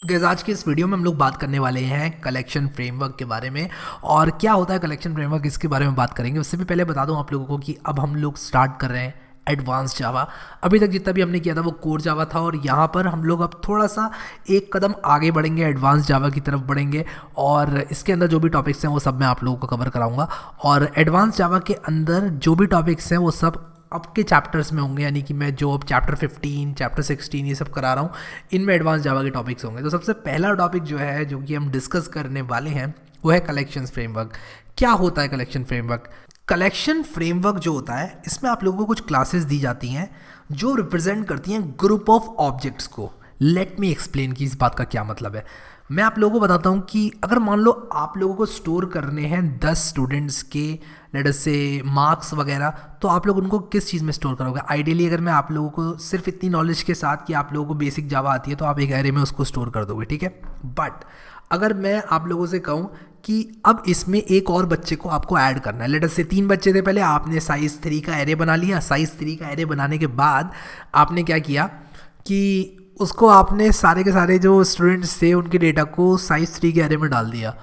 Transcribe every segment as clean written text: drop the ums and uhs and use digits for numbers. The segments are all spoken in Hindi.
गाइस आज के इस वीडियो में हम लोग बात करने वाले हैं कलेक्शन फ्रेमवर्क के बारे में। और क्या होता है कलेक्शन फ्रेमवर्क, इसके बारे में बात करेंगे। उससे भी पहले बता दूं आप लोगों को कि अब हम लोग स्टार्ट कर रहे हैं एडवांस जावा। अभी तक जितना भी हमने किया था वो कोर जावा था, और यहाँ पर हम लोग अब थोड़ा सा एक कदम आगे बढ़ेंगे, एडवांस जावा की तरफ बढ़ेंगे। और इसके अंदर जो भी टॉपिक्स हैं वो सब मैं आप लोगों को कवर कराऊंगा। और एडवांस जावा के अंदर जो भी टॉपिक्स हैं वो सब अब के चैप्टर्स में होंगे, यानी कि मैं जो अब चैप्टर 15 चैप्टर 16 ये सब करा रहा हूँ, इनमें एडवांस जावा के टॉपिक्स होंगे। तो सबसे पहला टॉपिक जो है जो कि हम डिस्कस करने वाले हैं वो है कलेक्शन फ्रेमवर्क। क्या होता है कलेक्शन फ्रेमवर्क? कलेक्शन फ्रेमवर्क जो होता है इसमें आप लोगों को कुछ क्लासेस दी जाती हैं जो रिप्रेजेंट करती हैं ग्रुप ऑफ ऑब्जेक्ट्स को। लेट मी एक्सप्लेन कि इस बात का क्या मतलब है। मैं आप लोगों को बताता हूँ कि अगर मान लो आप लोगों को स्टोर करने हैं 10 स्टूडेंट्स के लेट अस से मार्क्स वगैरह, तो आप लोग उनको किस चीज़ में स्टोर करोगे? आइडियली अगर मैं आप लोगों को सिर्फ इतनी नॉलेज के साथ कि आप लोगों को बेसिक जावा आती है तो आप एक एरे में उसको स्टोर कर दोगे, ठीक है। बट अगर मैं आप लोगों से कहूँ कि अब इसमें एक और बच्चे को आपको ऐड करना है, लेट अस से 3 बच्चे थे पहले, आपने साइज़ 3 का एरे बना लिया। साइज़ 3 का एरे बनाने के बाद आपने क्या किया कि उसको आपने सारे के सारे जो स्टूडेंट्स थे उनके डेटा को साइज़ 3 के एरे में डाल दिया।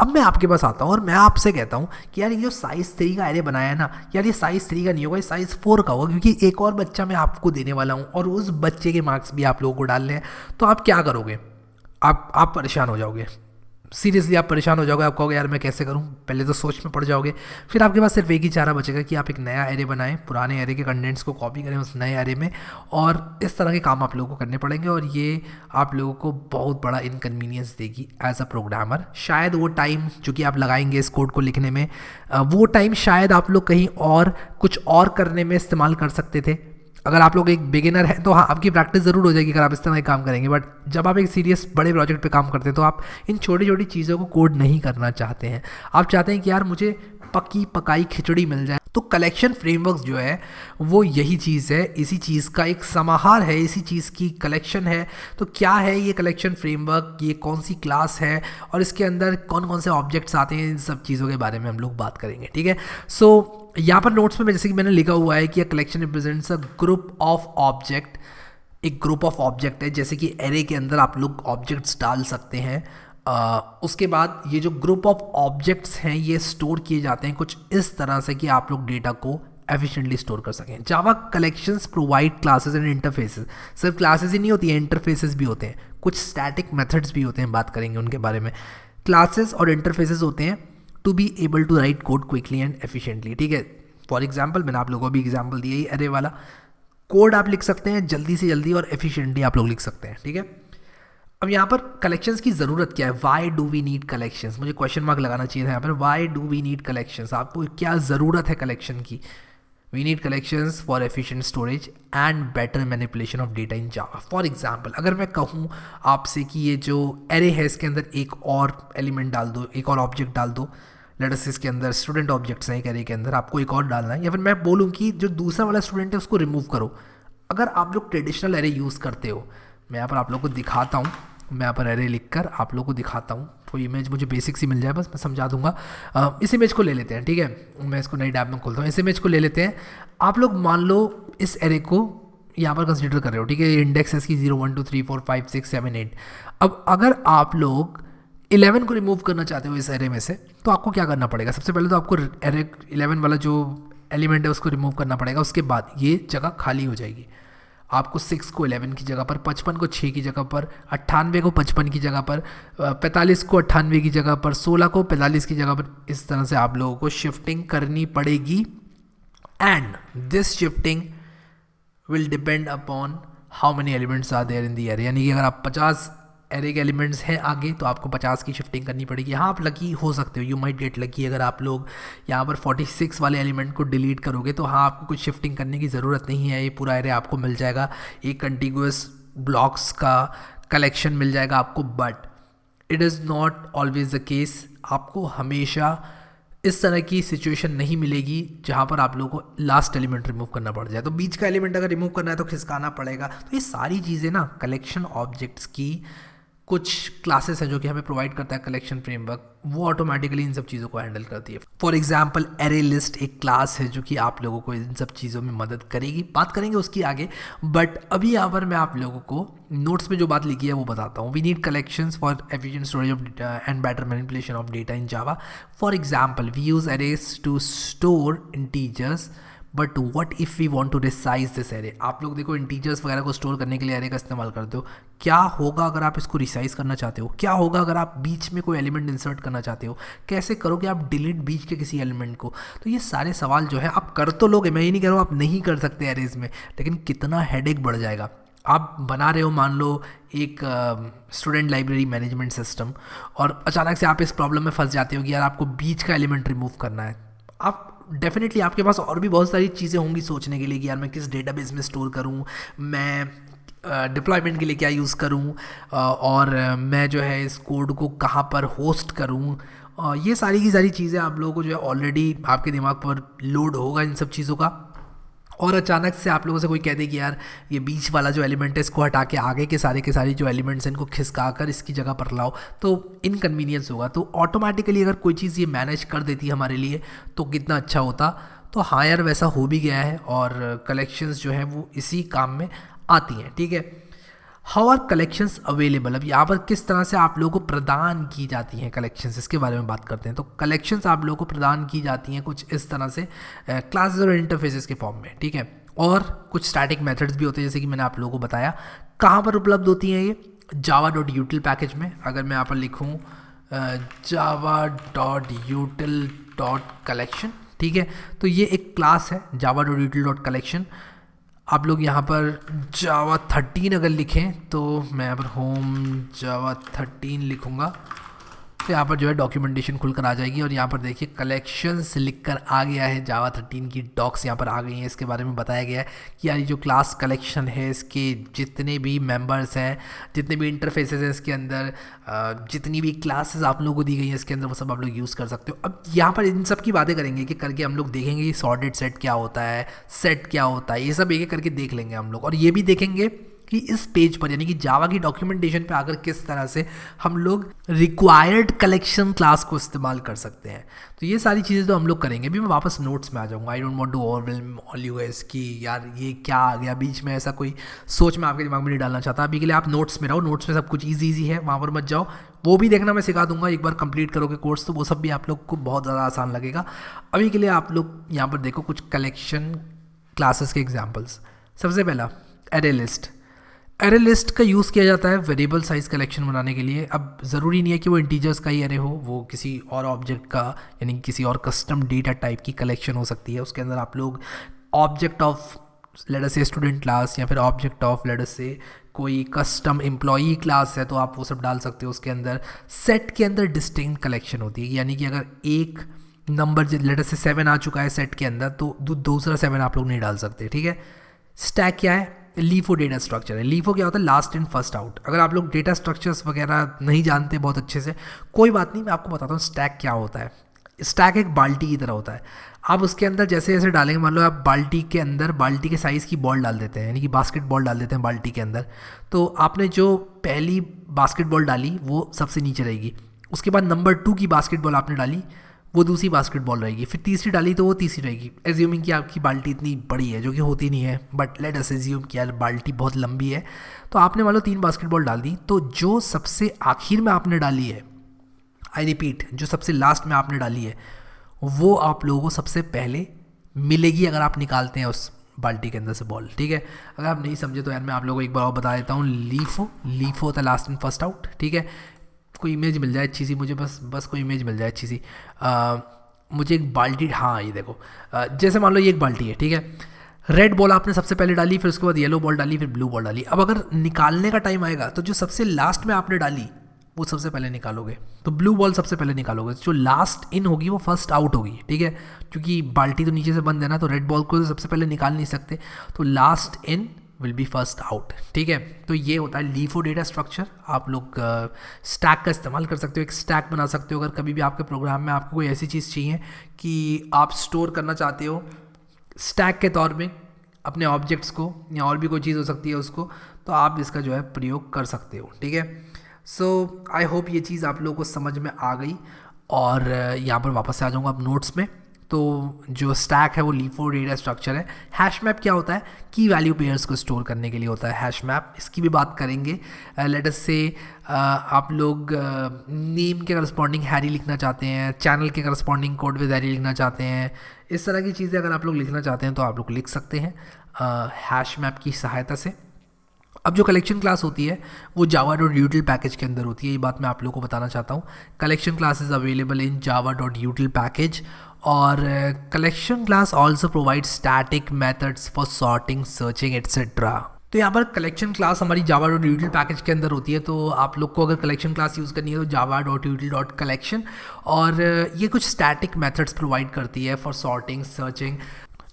अब मैं आपके पास आता हूँ और मैं आपसे कहता हूँ कि यार ये जो साइज़ 3 का एरे बनाया है ना, यार ये साइज़ 3 का नहीं होगा, ये साइज़ 4 का होगा, क्योंकि एक और बच्चा मैं आपको देने वाला हूँ और उस बच्चे के मार्क्स भी आप लोगों को डालने हैं। तो आप क्या करोगे? आप परेशान हो जाओगे। सीरियसली आप परेशान हो जाओगे। आप कहोगे यार मैं कैसे करूं? पहले तो सोच में पड़ जाओगे। फिर आपके पास सिर्फ एक ही चारा बचेगा कि आप एक नया एरे बनाएं, पुराने एरे के कंटेंट्स को कॉपी करें उस नए एरे में, और इस तरह के काम आप लोगों को करने पड़ेंगे। और ये आप लोगों को बहुत बड़ा इनकन्वीनियंस देगी एज अ प्रोग्रामर। शायद वो टाइम जो कि आप लगाएंगे इस कोड को लिखने में, वो टाइम शायद आप लोग कहीं और कुछ और करने में इस्तेमाल कर सकते थे। अगर आप लोग एक बिगिनर हैं तो हाँ, आपकी प्रैक्टिस ज़रूर हो जाएगी अगर आप इस तरह के काम करेंगे। बट जब आप एक सीरियस बड़े प्रोजेक्ट पे काम करते हैं तो आप इन छोटी छोटी चीज़ों को कोड नहीं करना चाहते हैं। आप चाहते हैं कि यार मुझे पकी पकाई खिचड़ी मिल जाए। तो कलेक्शन फ्रेमवर्क जो है वो यही चीज़ है, इसी चीज़ का एक समाहार है, इसी चीज़ की कलेक्शन है। तो क्या है ये कलेक्शन फ्रेमवर्क, ये कौन सी क्लास है और इसके अंदर कौन कौन से ऑब्जेक्ट्स आते हैं, इन सब चीज़ों के बारे में हम लोग बात करेंगे, ठीक है। सो यहाँ पर नोट्स में जैसे कि मैंने लिखा हुआ है कि collection represents a group of object. एक ग्रुप ऑफ ऑब्जेक्ट है, जैसे कि एरे के अंदर आप लोग ऑब्जेक्ट्स डाल सकते हैं। उसके बाद ये जो ग्रुप ऑफ ऑब्जेक्ट्स हैं ये स्टोर किए जाते हैं कुछ इस तरह से कि आप लोग डेटा को एफिशिएंटली स्टोर कर सकें। Java collections provide classes and interfaces. सिर्फ क्लासेस ही नहीं होती हैं, इंटरफेसेस भी होते हैं, कुछ स्टैटिक मेथड्स भी होते हैं, बात करेंगे उनके बारे में। क्लासेस और इंटरफेसेस होते हैं to be able to write code quickly and efficiently, ठीक है। फॉर एग्जाम्पल मैंने आप लोगों को भी एग्जाम्पल दिया ही एरे वाला। कोड आप लिख सकते हैं जल्दी से जल्दी और एफिशिएंटली आप लोग लिख सकते हैं, ठीक है। अब यहाँ पर कलेक्शंस की ज़रूरत क्या है? Why do we need collections? मुझे क्वेश्चन मार्क लगाना चाहिए था यहाँ पर। Why do we need collections? आपको क्या ज़रूरत है कलेक्शन की? We need collections for efficient storage and better manipulation of data in Java. For example अगर मैं कहूँ आपसे कि ये जो एरे है इसके अंदर एक और एलिमेंट डाल दो, एक और ऑब्जेक्ट डाल दो। लेट अस इसके अंदर स्टूडेंट ऑब्जेक्ट्स हैं एक एरे के अंदर, आपको एक और डालना है। या फिर मैं बोलूँ कि जो दूसरा वाला स्टूडेंट है उसको रिमूव करो। अगर आप लोग ट्रेडिशनल एरे यूज़ करते हो, मैं यहाँ पर आप लोग को दिखाता हूँ, मैं यहाँ पर एरे लिख कर आप लोग को दिखाता हूँ। कोई इमेज मुझे बेसिक सी मिल जाए बस, मैं समझा दूंगा। इस इमेज को ले लेते हैं, ठीक है। मैं इसको नई टैब में खोलता हूँ। इस इमेज को ले लेते हैं। आप लोग मान लो इस एरे को यहाँ पर कंसिडर कर रहे हो, ठीक है। इंडेक्स है इसकी 0 1 2 3 4 5 6 7 8। अब अगर आप लोग 11 को रिमूव करना चाहते हो इस एरे में से, तो आपको क्या करना पड़ेगा? सबसे पहले तो आपको एरे 11 वाला जो एलिमेंट है उसको रिमूव करना पड़ेगा। उसके बाद ये जगह खाली हो जाएगी। आपको 6 को 11 की जगह पर, 55 को 6 की जगह पर, 98 को 55 की जगह पर, 45 को 98 की जगह पर, 16 को 45 की जगह पर, इस तरह से आप लोगों को शिफ्टिंग करनी पड़ेगी। And this shifting will depend upon how many elements are there in the array. यानी कि अगर आप 50 एरे के एलिमेंट्स हैं आगे तो आपको 50 की शिफ्टिंग करनी पड़ेगी। हाँ आप लकी हो सकते हो, यू माइट गेट लकी। अगर आप लोग यहाँ पर 46 वाले एलिमेंट को डिलीट करोगे तो हाँ आपको कुछ शिफ्टिंग करने की ज़रूरत नहीं है, ये पूरा एरे आपको मिल जाएगा, एक कंटिग्यूअस ब्लॉक्स का कलेक्शन मिल जाएगा आपको। But it is not always the case. आपको हमेशा इस तरह की सिचुएशन नहीं मिलेगी जहाँ पर आप लोगों को लास्ट एलिमेंट रिमूव करना पड़ जाए। तो बीच का एलिमेंट अगर रिमूव करना है तो खिसकाना पड़ेगा। तो ये सारी चीज़ें ना कलेक्शन ऑब्जेक्ट्स की कुछ क्लासेस हैं जो कि हमें प्रोवाइड करता है कलेक्शन फ्रेमवर्क, वो ऑटोमेटिकली इन सब चीज़ों को हैंडल करती है। फॉर एग्जांपल एरे लिस्ट एक क्लास है जो कि आप लोगों को इन सब चीज़ों में मदद करेगी, बात करेंगे उसकी आगे। बट अभी यहाँ पर मैं आप लोगों को नोट्स में जो बात लिखी है वो बताता हूँ। We need collections for efficient storage of and better manipulation of data in Java. For example we use arrays to store integers, but what if we want to resize this array. आप लोग देखो इंटीजर्स वगैरह को स्टोर करने के लिए एरे का इस्तेमाल करते हो, क्या होगा अगर आप इसको रिसाइज करना चाहते हो, क्या होगा अगर आप बीच में कोई एलिमेंट इंसर्ट करना चाहते हो, कैसे करोगे आप डिलीट बीच के किसी एलिमेंट को। तो ये सारे सवाल जो है आप कर तो लोगे, मैं ये नहीं कह रहा हूँ आप नहीं कर सकते एरेज में, लेकिन कितना हेडेक बढ़ जाएगा। आप बना रहे हो मान लो एक स्टूडेंट लाइब्रेरी मैनेजमेंट सिस्टम, और अचानक से आप इस प्रॉब्लम में फंस जाते हो कि यार आपको बीच का एलिमेंट रिमूव करना है। आप डेफिनेटली आपके पास और भी बहुत सारी चीज़ें होंगी सोचने के लिए कि यार मैं किस डेटाबेस में स्टोर करूं, मैं डिप्लॉयमेंट के लिए क्या यूज़ करूं, और मैं जो है इस कोड को कहाँ पर होस्ट करूं। ये सारी की सारी चीज़ें आप लोगों को जो है ऑलरेडी आपके दिमाग पर लोड होगा इन सब चीज़ों का। और अचानक से आप लोगों से कोई कह दे कि यार ये बीच वाला जो एलिमेंट है इसको हटा के आगे के सारे जो एलिमेंट्स हैं इनको खिसका कर इसकी जगह पर लाओ, तो इनकन्वीनियंस होगा। तो ऑटोमेटिकली अगर कोई चीज़ ये मैनेज कर देती है हमारे लिए तो कितना अच्छा होता। तो हाँ यार वैसा हो भी गया है, और कलेक्शंस जो है वो इसी काम में आती हैं, ठीक है। हाउ आर कलेक्शंस अवेलेबल, अब यहाँ पर किस तरह से आप लोगों को प्रदान की जाती हैं कलेक्शंस, इसके बारे में बात करते हैं। तो कलेक्शंस आप लोगों को प्रदान की जाती हैं कुछ इस तरह से क्लासेस और इंटरफेसेस के फॉर्म में, ठीक है। और कुछ स्टैटिक मेथड्स भी होते हैं जैसे कि मैंने आप लोगों को बताया। कहाँ पर उपलब्ध होती हैं ये, java.util पैकेज में। अगर मैं यहाँ पर लिखूँ java.util.collection, ठीक है, तो ये एक क्लास है java.util.collection। आप लोग यहाँ पर जावा 13 अगर लिखें तो मैं यहाँ पर होम जावा 13 लिखूँगा तो यहाँ पर जो है डॉक्यूमेंटेशन खुलकर आ जाएगी, और यहाँ पर देखिए कलेक्शंस लिखकर आ गया है। जावा 13 की डॉक्स यहाँ पर आ गई हैं। इसके बारे में बताया गया है कि यार ये जो क्लास कलेक्शन है इसके जितने भी मेंबर्स हैं, जितने भी इंटरफेसेस हैं इसके अंदर, जितनी भी क्लासेस आप लोगों को दी गई हैं इसके अंदर, वो सब आप लोग यूज़ कर सकते हो। अब यहाँ पर इन सब की बातें करेंगे कि करके हम लोग देखेंगे कि सॉर्टेड सेट क्या होता है, सेट क्या होता है, ये सब एक एक करके देख लेंगे हम लोग। और ये भी देखेंगे कि इस पेज पर यानी कि जावा की डॉक्यूमेंटेशन पे आकर किस तरह से हम लोग रिक्वायर्ड कलेक्शन क्लास को इस्तेमाल कर सकते हैं। तो ये सारी चीज़ें तो हम लोग करेंगे। अभी मैं वापस नोट्स में आ जाऊँगा। I don't want to overwhelm all you guys कि यार ये क्या आ गया बीच में, ऐसा कोई सोच मैं आपके दिमाग में नहीं डालना चाहता। अभी के लिए आप नोट्स में रहो, नोट्स में सब कुछ ईजी है, वहाँ पर मत जाओ। वो भी देखना मैं सिखा दूंगा, एक बार कंप्लीट करोगे कोर्स तो वो सब भी आप लोग को बहुत ज़्यादा आसान लगेगा। अभी के लिए आप लोग यहाँ पर देखो कुछ कलेक्शन क्लासेस के एग्जाम्पल्स। सबसे पहला एरे लिस्ट। एरे लिस्ट का यूज़ किया जाता है वेरिएबल साइज कलेक्शन बनाने के लिए। अब ज़रूरी नहीं है कि वो इंटीजर्स का ही एरे हो, वो किसी और ऑब्जेक्ट का यानी किसी और कस्टम डेटा टाइप की कलेक्शन हो सकती है। उसके अंदर आप लोग ऑब्जेक्ट ऑफ लेट अस से स्टूडेंट क्लास या फिर ऑब्जेक्ट ऑफ लेट अस से कोई कस्टम एम्प्लॉई क्लास है तो आप वो सब डाल सकते हो उसके अंदर। सेट के अंदर डिस्टिंक्ट कलेक्शन होती है, यानी कि अगर एक नंबर लेट अस से 7 आ चुका है सेट के अंदर तो दूसरा 7 आप लोग नहीं डाल सकते, ठीक है। स्टैक क्या है, लीफो डेटा स्ट्रक्चर है। लीफो क्या होता है, लास्ट इन फर्स्ट आउट। अगर आप लोग डेटा स्ट्रक्चर्स वगैरह नहीं जानते बहुत अच्छे से, कोई बात नहीं, मैं आपको बताता हूँ स्टैक क्या होता है। स्टैक एक बाल्टी की तरह होता है। आप उसके अंदर जैसे जैसे डालेंगे, मान लो आप बाल्टी के अंदर बाल्टी के साइज़ की बॉल डाल देते हैं, यानी कि बास्केटबॉल डाल देते हैं बाल्टी के अंदर, तो आपने जो पहली बास्केटबॉल डाली वो सबसे नीचे रहेगी। उसके बाद नंबर 2 की बास्केटबॉल आपने डाली, वो दूसरी बास्केटबॉल रहेगी। फिर तीसरी डाली तो वो तीसरी रहेगी। एज्यूमिंग कि आपकी बाल्टी इतनी बड़ी है, जो कि होती नहीं है, बट लेट अस एज्यूम कि यार बाल्टी बहुत लंबी है, तो आपने मान लो 3 बास्केटबॉल डाल दी, तो जो सबसे आखिर में आपने डाली है, आई रिपीट, जो सबसे लास्ट में आपने डाली है वो आप लोगों को सबसे पहले मिलेगी अगर आप निकालते हैं उस बाल्टी के अंदर से बॉल, ठीक है। अगर आप नहीं समझे तो यार मैं आप लोगों को एक बार और बता देता हूँ। लीफो होता है लास्ट इन फर्स्ट आउट, ठीक है। कोई इमेज मिल जाए अच्छी सी मुझे, बस कोई इमेज मिल जाए अच्छी सी। मुझे एक बाल्टी, हाँ ये देखो, जैसे मान लो ये एक बाल्टी है, ठीक है। रेड बॉल आपने सबसे पहले डाली, फिर उसके बाद येलो बॉल डाली, फिर ब्लू बॉल डाली। अब अगर निकालने का टाइम आएगा तो जो सबसे लास्ट में आपने डाली वो सबसे पहले निकालोगे, तो ब्लू बॉल सबसे पहले निकालोगे। जो लास्ट इन होगी वो फर्स्ट आउट होगी, ठीक है, क्योंकि बाल्टी तो नीचे से बंद है ना, तो रेड बॉल को सबसे पहले निकाल नहीं सकते, तो last in will be first out, ठीक है। तो ये होता है लीफो डेटा स्ट्रक्चर। आप लोग स्टैक का इस्तेमाल कर सकते हो, एक स्टैक बना सकते हो। अगर कभी भी आपके प्रोग्राम में आपको कोई ऐसी चीज़ चाहिए कि आप स्टोर करना चाहते हो स्टैक के तौर में अपने ऑब्जेक्ट्स को, या और भी कोई चीज़ हो सकती है उसको, तो आप इसका जो है प्रयोग कर सकते हो, ठीक है। सो आई होप ये चीज़ आप लोगों को समझ में आ गई। और यहाँ पर वापस से आ जाऊँगा अब नोट्स में। तो जो स्टैक है वो लीफ डेटा स्ट्रक्चर है। हैश मैप क्या होता है? की वैल्यू पेयर्स को स्टोर करने के लिए होता है हैश मैप। इसकी भी बात करेंगे। लेट अस से आप लोग नेम के करस्पॉन्डिंग हैरी लिखना चाहते हैं, चैनल के करस्पॉन्डिंग कोड विद हैरी लिखना चाहते हैं, इस तरह की चीज़ें अगर आप लोग लिखना चाहते हैं तो आप लोग लिख सकते हैं हैश मैप की सहायता से। अब जो कलेक्शन क्लास होती है वो java.util पैकेज के अंदर होती है। ये बात मैं आप लोगों को बताना चाहता हूँ। Collection class is available in java.util package. और collection class also provide static methods for sorting, searching etcetera. तो यहाँ पर कलेक्शन क्लास हमारी java.util पैकेज के अंदर होती है। तो आप लोग को अगर कलेक्शन क्लास यूज़ करनी है तो java.util.collection। और ये कुछ स्टैटिक मेथड्स प्रोवाइड करती है फॉर सॉर्टिंग, सर्चिंग।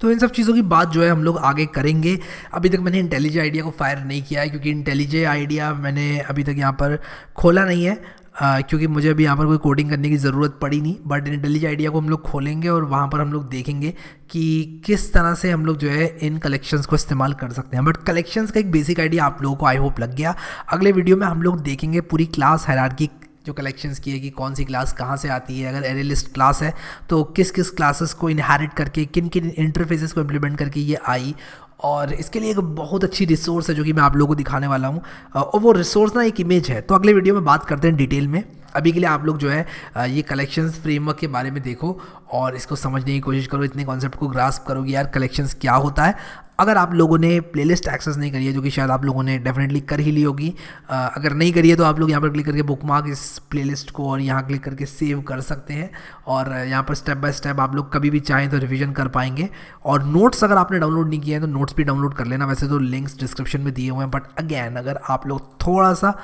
तो इन सब चीज़ों की बात जो है हम लोग आगे करेंगे। अभी तक मैंने इंटेलिजे आइडिया को फायर नहीं किया है क्योंकि इंटेलिजे आइडिया मैंने अभी तक यहाँ पर खोला नहीं है, क्योंकि मुझे अभी यहाँ पर कोई कोडिंग करने की ज़रूरत पड़ी नहीं। बट इंटेलिजे आइडिया को हम लोग खोलेंगे और वहाँ पर हम लोग देखेंगे कि किस तरह से हम लोग जो है इन कलेक्शंस को इस्तेमाल कर सकते हैं। बट कलेक्शंस का एक बेसिक आइडिया आप लोगों को आई होप लग गया। अगले वीडियो में हम लोग देखेंगे पूरी क्लास हायरार्की जो कलेक्शंस की है कि कौन सी क्लास कहाँ से आती है। अगर एरे लिस्ट क्लास है तो किस किस क्लासेस को इनहेरिट करके, किन किन इंटरफेसेस को इम्प्लीमेंट करके ये आई। और इसके लिए एक बहुत अच्छी रिसोर्स है जो कि मैं आप लोगों को दिखाने वाला हूँ। और वो रिसोर्स ना एक इमेज है। तो अगले वीडियो में बात करते हैं डिटेल में। अभी के लिए आप लोग जो है ये कलेक्शंस फ्रेमवर्क के बारे में देखो और इसको समझने की कोशिश करो, इतने कॉन्सेप्ट को ग्रास्प करोगे यार कलेक्शंस क्या होता है। अगर आप लोगों ने प्लेलिस्ट एक्सेस नहीं करी है, जो कि शायद आप लोगों ने डेफिनेटली कर ही ली होगी, अगर नहीं करी है तो आप लोग यहाँ पर क्लिक करके बुकमार्क इस प्लेलिस्ट को और यहाँ क्लिक करके सेव कर सकते हैं। और यहाँ पर स्टेप बाय स्टेप आप लोग कभी भी चाहें तो रिवीजन कर पाएंगे। और नोट्स अगर आपने डाउनलोड नहीं किया है तो नोट्स भी डाउनलोड कर लेना। वैसे तो लिंक्स डिस्क्रिप्शन में दिए हुए हैं, बट अगेन अगर आप लोग थोड़ा सा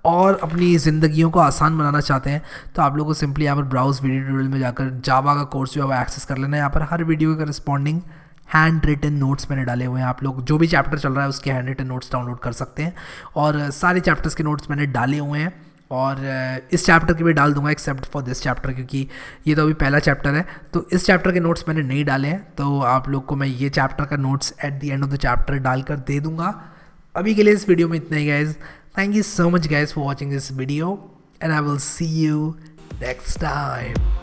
और अपनी ज़िंदगियों को आसान बनाना चाहते हैं तो आप लोगों को सिंपली यहाँ पर ब्राउज वीडियो ट्यूटोरियल में जाकर जावा का कोर्स जो है वो एक्सेस कर लेना है। यहाँ पर हर वीडियो के करस्पॉन्डिंग हैंड रिटन नोट्स मैंने डाले हुए हैं। आप लोग जो भी चैप्टर चल रहा है उसके हैंड रिटन नोट्स डाउनलोड कर सकते हैं। और सारे चैप्टर्स के नोट्स मैंने डाले हुए हैं और इस चैप्टर के भी डाल दूंगा एक्सेप्ट फॉर दिस चैप्टर, क्योंकि ये तो अभी पहला चैप्टर है। तो इस चैप्टर के नोट्स मैंने नहीं डाले हैं, तो आप लोग को मैं ये चैप्टर का notes at the end of the chapter डालकर दे दूंगा। अभी के लिए इस वीडियो में इतना ही guys. Thank you so much guys for watching this video and I will see you next time.